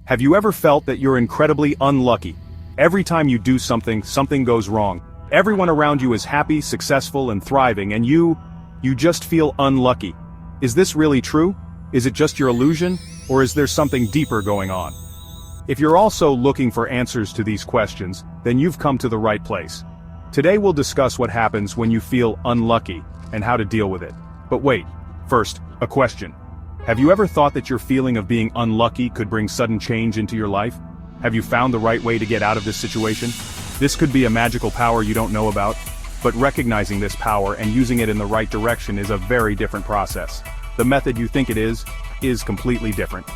Have you ever felt that you're incredibly unlucky? Every time you do something, something goes wrong. Everyone around you is happy, successful, and thriving, and you just feel unlucky. Is this really true? Is it just your illusion, or is there something deeper going on? If you're also looking for answers to these questions, then you've come to the right place. Today we'll discuss what happens when you feel unlucky, and how to deal with it. But wait, first, a question. Have you ever thought that your feeling of being unlucky could bring sudden change into your life? Have you found the right way to get out of this situation? This could be a magical power you don't know about, but recognizing this power and using it in the right direction is a very different process. The method you think it is completely different.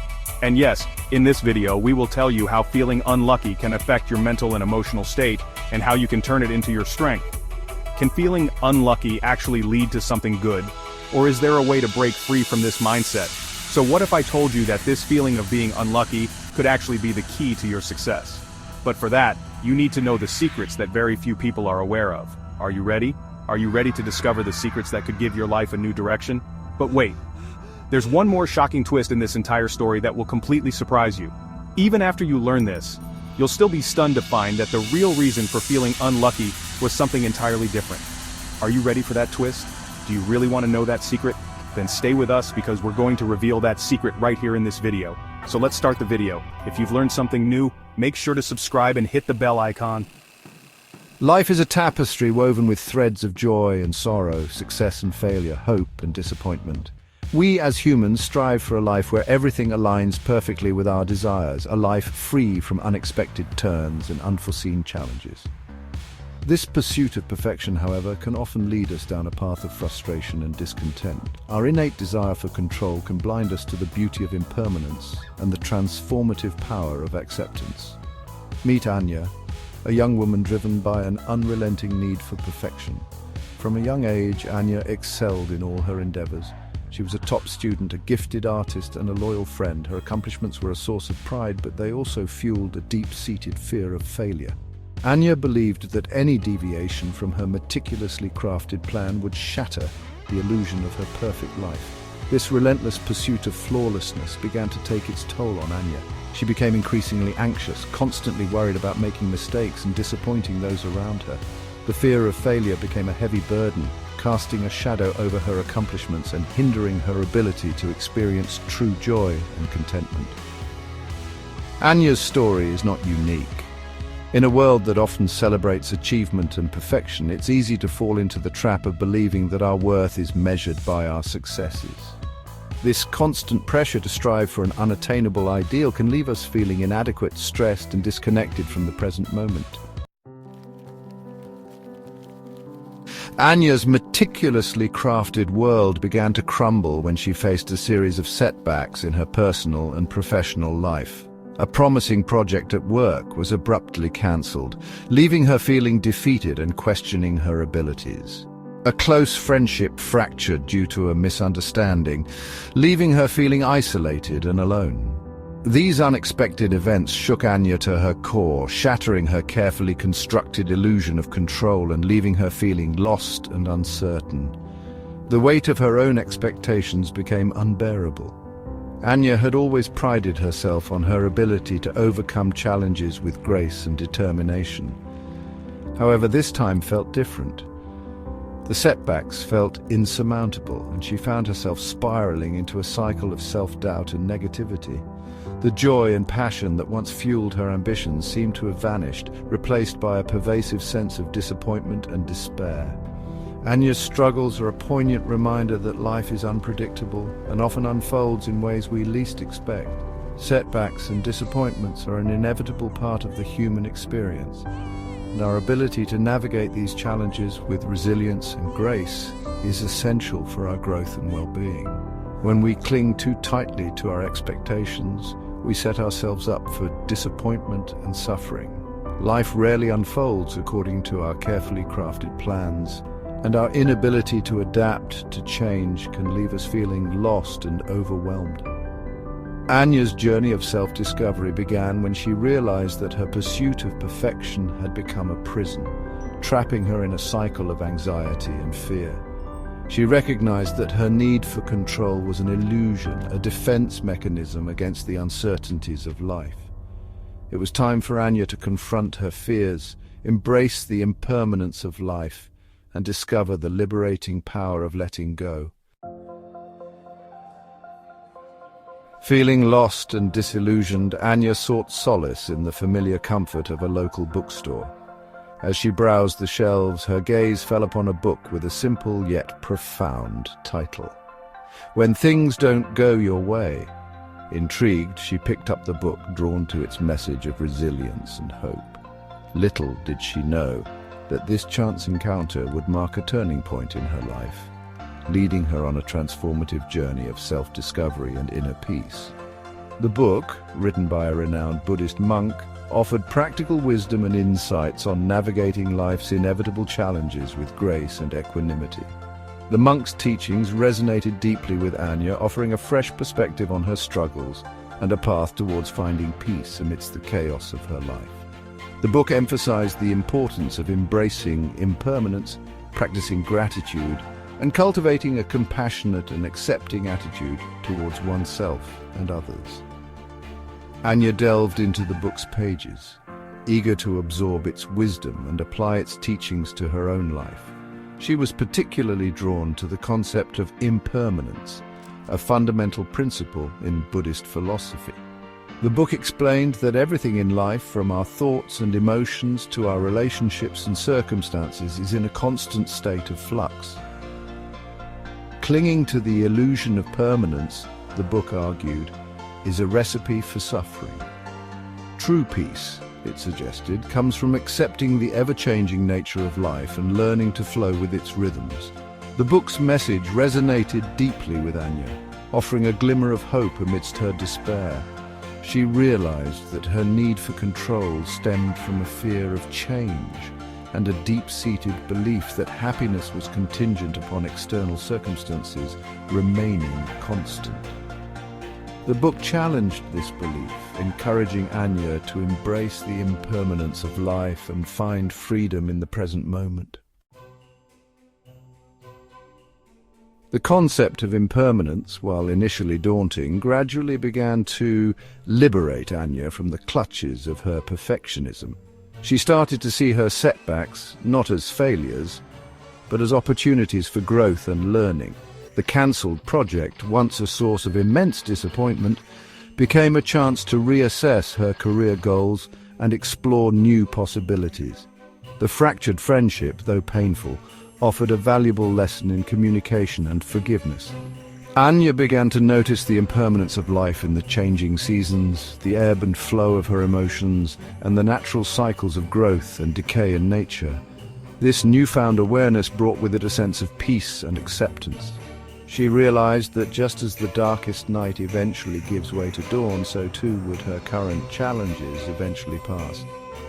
And yes, in this video we will tell you how feeling unlucky can affect your mental and emotional state, and how you can turn it into your strength. Can feeling unlucky actually lead to something good? Or is there a way to break free from this mindset? So what if I told you that this feeling of being unlucky could actually be the key to your success? But for that, you need to know the secrets that very few people are aware of. Are you ready? Are you ready to discover the secrets that could give your life a new direction? But wait. There's one more shocking twist in this entire story that will completely surprise you. Even after you learn this, you'll still be stunned to find that the real reason for feeling unlucky was something entirely different. Are you ready for that twist? Do you really want to know that secret? Then stay with us, because we're going to reveal that secret right here in this video. So let's start the video. If you've learned something new, make sure to subscribe and hit the bell icon. Life is a tapestry woven with threads of joy and sorrow, success and failure, hope and disappointment. We as humans strive for a life where everything aligns perfectly with our desires, a life free from unexpected turns and unforeseen challenges. This pursuit of perfection, however, can often lead us down a path of frustration and discontent. Our innate desire for control can blind us to the beauty of impermanence and the transformative power of acceptance. Meet Anya, a young woman driven by an unrelenting need for perfection. From a young age, Anya excelled in all her endeavors. She was a top student, a gifted artist, and a loyal friend. Her accomplishments were a source of pride, but they also fueled a deep-seated fear of failure. Anya believed that any deviation from her meticulously crafted plan would shatter the illusion of her perfect life. This relentless pursuit of flawlessness began to take its toll on Anya. She became increasingly anxious, constantly worried about making mistakes and disappointing those around her. The fear of failure became a heavy burden, casting a shadow over her accomplishments and hindering her ability to experience true joy and contentment. Anya's story is not unique. In a world that often celebrates achievement and perfection, it's easy to fall into the trap of believing that our worth is measured by our successes. This constant pressure to strive for an unattainable ideal can leave us feeling inadequate, stressed, and disconnected from the present moment. Anya's meticulously crafted world began to crumble when she faced a series of setbacks in her personal and professional life. A promising project at work was abruptly cancelled, leaving her feeling defeated and questioning her abilities. A close friendship fractured due to a misunderstanding, leaving her feeling isolated and alone. These unexpected events shook Anya to her core, shattering her carefully constructed illusion of control and leaving her feeling lost and uncertain. The weight of her own expectations became unbearable. Anya had always prided herself on her ability to overcome challenges with grace and determination. However, this time felt different. The setbacks felt insurmountable, and she found herself spiraling into a cycle of self-doubt and negativity. The joy and passion that once fueled her ambitions seemed to have vanished, replaced by a pervasive sense of disappointment and despair. Anya's struggles are a poignant reminder that life is unpredictable and often unfolds in ways we least expect. Setbacks and disappointments are an inevitable part of the human experience, and our ability to navigate these challenges with resilience and grace is essential for our growth and well-being. When we cling too tightly to our expectations, we set ourselves up for disappointment and suffering. Life rarely unfolds according to our carefully crafted plans, and our inability to adapt to change can leave us feeling lost and overwhelmed. Anya's journey of self-discovery began when she realized that her pursuit of perfection had become a prison, trapping her in a cycle of anxiety and fear. She recognized that her need for control was an illusion, a defense mechanism against the uncertainties of life. It was time for Anya to confront her fears, embrace the impermanence of life, and discover the liberating power of letting go. Feeling lost and disillusioned, Anya sought solace in the familiar comfort of a local bookstore. As she browsed the shelves, her gaze fell upon a book with a simple yet profound title. When Things Don't Go Your Way. Intrigued, she picked up the book, drawn to its message of resilience and hope. Little did she know that this chance encounter would mark a turning point in her life, leading her on a transformative journey of self-discovery and inner peace. The book, written by a renowned Buddhist monk, offered practical wisdom and insights on navigating life's inevitable challenges with grace and equanimity. The monk's teachings resonated deeply with Anya, offering a fresh perspective on her struggles and a path towards finding peace amidst the chaos of her life. The book emphasized the importance of embracing impermanence, practicing gratitude, and cultivating a compassionate and accepting attitude towards oneself and others. Anya delved into the book's pages, eager to absorb its wisdom and apply its teachings to her own life. She was particularly drawn to the concept of impermanence, a fundamental principle in Buddhist philosophy. The book explained that everything in life, from our thoughts and emotions to our relationships and circumstances, is in a constant state of flux. Clinging to the illusion of permanence, the book argued, is a recipe for suffering. True peace, it suggested, comes from accepting the ever-changing nature of life and learning to flow with its rhythms. The book's message resonated deeply with Anya, offering a glimmer of hope amidst her despair. She realized that her need for control stemmed from a fear of change and a deep-seated belief that happiness was contingent upon external circumstances remaining constant. The book challenged this belief, encouraging Anya to embrace the impermanence of life and find freedom in the present moment. The concept of impermanence, while initially daunting, gradually began to liberate Anya from the clutches of her perfectionism. She started to see her setbacks not as failures, but as opportunities for growth and learning. The cancelled project, once a source of immense disappointment, became a chance to reassess her career goals and explore new possibilities. The fractured friendship, though painful, offered a valuable lesson in communication and forgiveness. Anya began to notice the impermanence of life in the changing seasons, the ebb and flow of her emotions, and the natural cycles of growth and decay in nature. This newfound awareness brought with it a sense of peace and acceptance. She realized that just as the darkest night eventually gives way to dawn, so too would her current challenges eventually pass.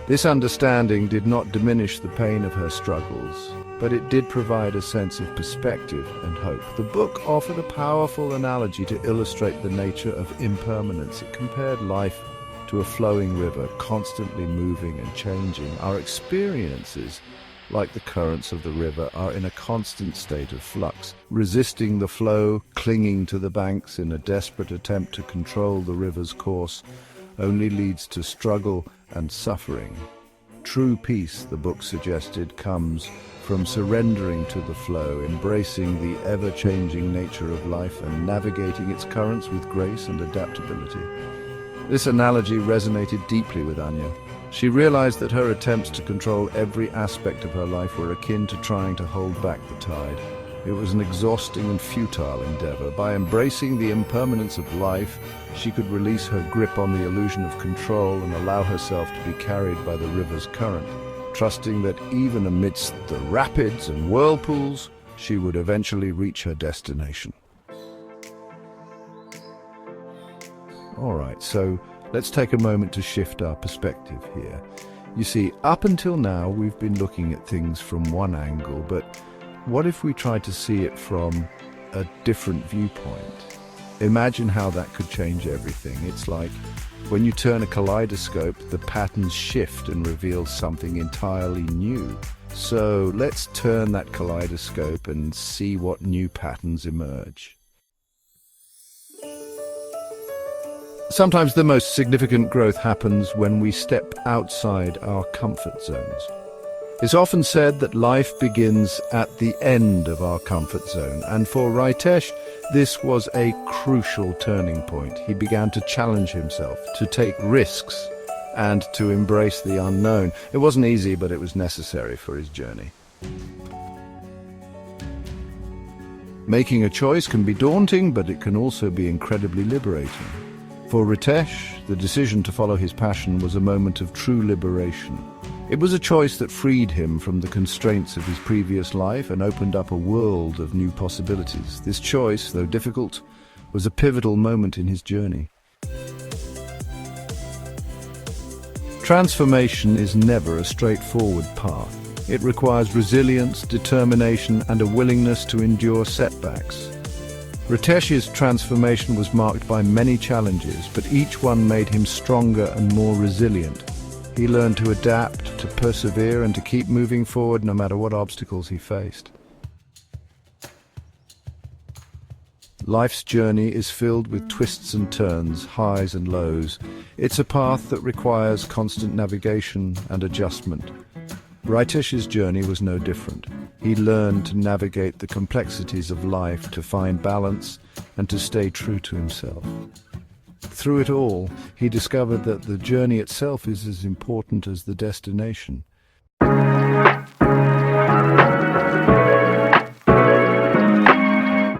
This understanding did not diminish the pain of her struggles, but it did provide a sense of perspective and hope. The book offered a powerful analogy to illustrate the nature of impermanence. It compared life to a flowing river, constantly moving and changing. Our experiences, like the currents of the river, are in a constant state of flux. Resisting the flow, clinging to the banks in a desperate attempt to control the river's course, only leads to struggle and suffering. True peace, the book suggested, comes from surrendering to the flow, embracing the ever-changing nature of life and navigating its currents with grace and adaptability. This analogy resonated deeply with Anya. She realized that her attempts to control every aspect of her life were akin to trying to hold back the tide. It was an exhausting and futile endeavor. By embracing the impermanence of life, she could release her grip on the illusion of control and allow herself to be carried by the river's current, trusting that even amidst the rapids and whirlpools, she would eventually reach her destination. All right, so let's take a moment to shift our perspective here. You see, up until now, we've been looking at things from one angle, but what if we tried to see it from a different viewpoint? Imagine how that could change everything. It's like when you turn a kaleidoscope, the patterns shift and reveal something entirely new. So let's turn that kaleidoscope and see what new patterns emerge. Sometimes the most significant growth happens when we step outside our comfort zones. It's often said that life begins at the end of our comfort zone, and for Ritesh, this was a crucial turning point. He began to challenge himself, to take risks, and to embrace the unknown. It wasn't easy, but it was necessary for his journey. Making a choice can be daunting, but it can also be incredibly liberating. For Ritesh, the decision to follow his passion was a moment of true liberation. It was a choice that freed him from the constraints of his previous life and opened up a world of new possibilities. This choice, though difficult, was a pivotal moment in his journey. Transformation is never a straightforward path. It requires resilience, determination, and a willingness to endure setbacks. Ritesh's transformation was marked by many challenges, but each one made him stronger and more resilient. He learned to adapt, to persevere, and to keep moving forward no matter what obstacles he faced. Life's journey is filled with twists and turns, highs and lows. It's a path that requires constant navigation and adjustment. Ritesh's journey was no different. He learned to navigate the complexities of life, to find balance, and to stay true to himself. Through it all, he discovered that the journey itself is as important as the destination.